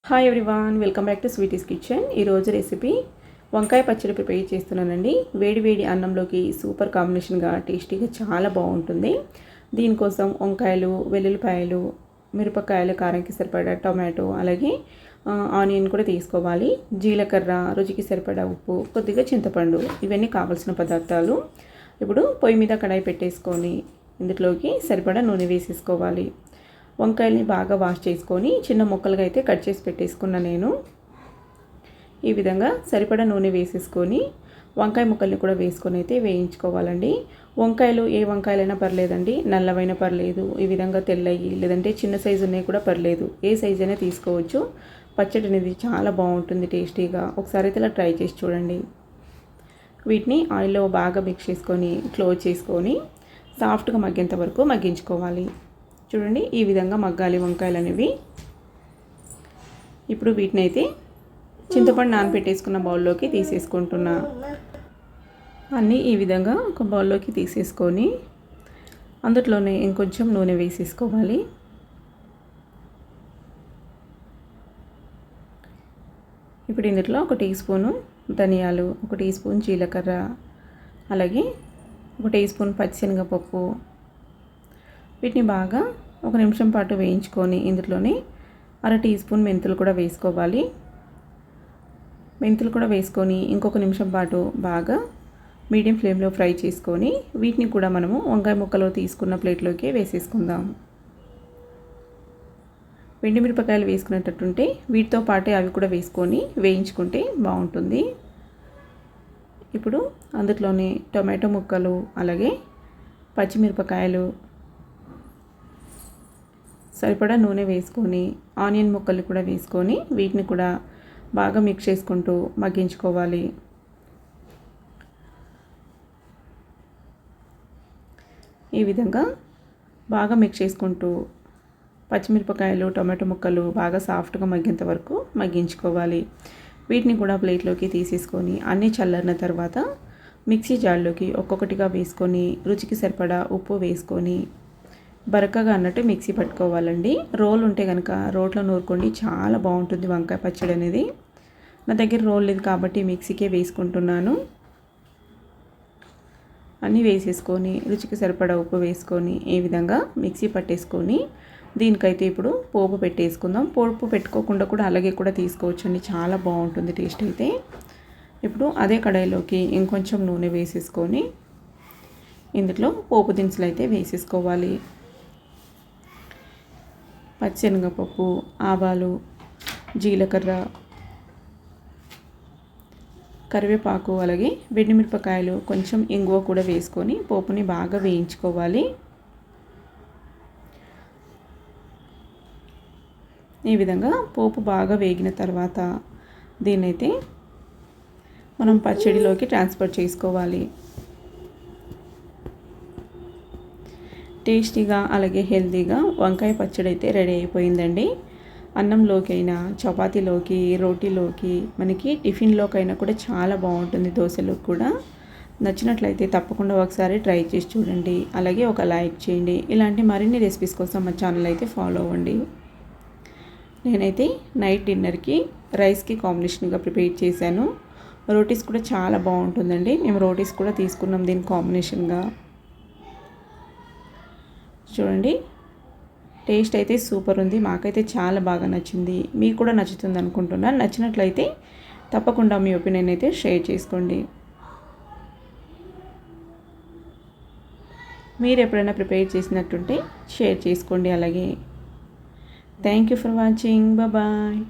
Hi everyone, welcome back to sweeties kitchen. ఈరోజు recipe వంకాయ పచ్చడి ప్రిపేర్ చేస్తున్నానండి. వేడి వేడి అన్నంలోకి సూపర్ కాంబినేషన్గా టేస్టీగా చాలా బాగుంటుంది. దీనికోసం వంకాయలు, వెల్లుల్లిపాయలు, మిరపకాయలు, కారంకి సరిపడా టొమాటో, అలాగే ఆనియన్ కూడా తీసుకోవాలి. జీలకర్ర, రుచికి సరిపడా ఉప్పు, కొద్దిగా చింతపండు, ఇవన్నీ కావాల్సిన పదార్థాలు. ఇప్పుడు పొయ్యి మీద కడాయి పెట్టేసుకొని ఇందులోకి సరిపడా నూనె వేసేసుకోవాలి. వంకాయల్ని బాగా వాష్ చేసుకొని చిన్న ముక్కలుగా అయితే కట్ చేసి పెట్టేసుకున్నా నేను. ఈ విధంగా సరిపడా నూనె వేసేసుకొని వంకాయ ముక్కల్ని కూడా వేసుకొని అయితే వేయించుకోవాలండి. వంకాయలు ఏ వంకాయలైనా పర్లేదండి, నల్లవైనా పర్లేదు, ఈ విధంగా తెల్లయి లేదంటే చిన్న సైజు ఉన్నాయి కూడా పర్లేదు, ఏ సైజు అయినా తీసుకోవచ్చు. పచ్చడి అనేది చాలా బాగుంటుంది టేస్టీగా. ఒకసారి అయితే ఇలా ట్రై చేసి చూడండి. వీటిని ఆయిల్లో బాగా మిక్స్ చేసుకొని క్లోజ్ చేసుకొని సాఫ్ట్గా మగ్గేంత వరకు మగ్గించుకోవాలి. చూడండి, ఈ విధంగా మగ్గాలి వంకాయలు అనేవి. ఇప్పుడు వీటిని అయితే చింతపండు నానబెట్టేసుకున్న బౌల్లోకి తీసేసుకుంటున్నా. అన్నీ ఈ విధంగా ఒక బౌల్లోకి తీసేసుకొని అందులోనే ఇంకొంచెం నూనె వేసేసుకోవాలి. ఇప్పుడు ఇందులో 1 టీ స్పూను ధనియాలు, 1 టీ స్పూన్ జీలకర్ర, అలాగే 1 టీ స్పూన్ పచ్చిశనగపప్పు, వీటిని బాగా 1 నిమిషం పాటు వేయించుకొని ఇందులోనే 1/2 టీ స్పూన్ మెంతులు కూడా వేసుకోవాలి. మెంతులు కూడా వేసుకొని ఇంకొక నిమిషం పాటు బాగా మీడియం ఫ్లేమ్లో ఫ్రై చేసుకొని వీటిని కూడా మనము వంకాయ ముక్కలో తీసుకున్న ప్లేట్లోకి వేసేసుకుందాం. వెండి మిరపకాయలు వేసుకునేటట్టుంటే వీటితో పాటే అవి కూడా వేసుకొని వేయించుకుంటే బాగుంటుంది. ఇప్పుడు అందులోనే టొమాటో ముక్కలు, అలాగే పచ్చిమిరపకాయలు, సరిపడా నూనె వేసుకొని ఆనియన్ ముక్కలు కూడా వేసుకొని వీటిని కూడా బాగా మిక్స్ చేసుకుంటూ మగ్గించుకోవాలి. ఈ విధంగా బాగా మిక్స్ చేసుకుంటూ పచ్చిమిరపకాయలు, టొమాటో ముక్కలు బాగా సాఫ్ట్గా మగ్గేంత వరకు మగ్గించుకోవాలి. వీటిని కూడా ప్లేట్లోకి తీసేసుకొని అన్నీ చల్లారిన తర్వాత మిక్సీ జార్లోకి ఒక్కొక్కటిగా వేసుకొని రుచికి సరిపడా ఉప్పు వేసుకొని బరకగా అన్నట్టు మిక్సీ పట్టుకోవాలండి. రోల్ ఉంటే కనుక రోట్లో నూరుకోండి, చాలా బాగుంటుంది వంకాయ పచ్చడి అనేది. నా దగ్గర రోల్ లేదు కాబట్టి మిక్సీకే వేసుకుంటున్నాను. అన్నీ వేసేసుకొని రుచికి సరిపడా ఉప్పు వేసుకొని ఈ విధంగా మిక్సీ పట్టేసుకొని దీనికైతే ఇప్పుడు పోపు పెట్టేసుకుందాం. పోపు పెట్టుకోకుండా కూడా అలాగే కూడా తీసుకోవచ్చండి, చాలా బాగుంటుంది టేస్ట్ అయితే. ఇప్పుడు అదే కడాయిలోకి ఇంకొంచెం నూనె వేసేసుకొని ఇందులో పోపు దినుసులు అయితే వేసేసుకోవాలి. పచ్చిశనగపప్పు, ఆవాలు, జీలకర్ర, కరివేపాకు, అలాగే వెండిమిరపకాయలు, కొంచెం ఇంగువ కూడా వేసుకొని పోపుని బాగా వేయించుకోవాలి. ఈ విధంగా పోపు బాగా వేగిన తర్వాత దీన్నైతే మనం పచ్చడిలోకి ట్రాన్స్ఫర్ చేసుకోవాలి. టేస్టీగా అలాగే హెల్తీగా వంకాయ పచ్చడి అయితే రెడీ అయిపోయిందండి. అన్నంలోకైనా, చపాతీలోకి, రోటీలోకి, మనకి టిఫిన్లోకైనా కూడా చాలా బాగుంటుంది, దోశలోకి కూడా. నచ్చినట్లయితే తప్పకుండా ఒకసారి ట్రై చేసి చూడండి. అలాగే ఒక లైక్ చేయండి. ఇలాంటి మరిన్ని రెసిపీస్ కోసం మా ఛానల్ అయితే ఫాలో అవ్వండి. నేనైతే నైట్ డిన్నర్కి రైస్కి కాంబినేషన్గా ప్రిపేర్ చేశాను. రోటీస్ కూడా చాలా బాగుంటుందండి. మేము రోటీస్ కూడా తీసుకున్నాం దీని కాంబినేషన్గా. చూడండి, టేస్ట్ అయితే సూపర్ ఉంది. మాకైతే చాలా బాగా నచ్చింది. మీకు కూడా నచ్చుతుంది అనుకుంటున్నాను. నచ్చినట్లయితే తప్పకుండా మీ ఒపీనియన్ అయితే షేర్ చేసుకోండి. మీరు ఎప్పుడైనా ప్రిపేర్ చేసినట్టుంటే షేర్ చేసుకోండి. అలాగే thank you for watching. Bye.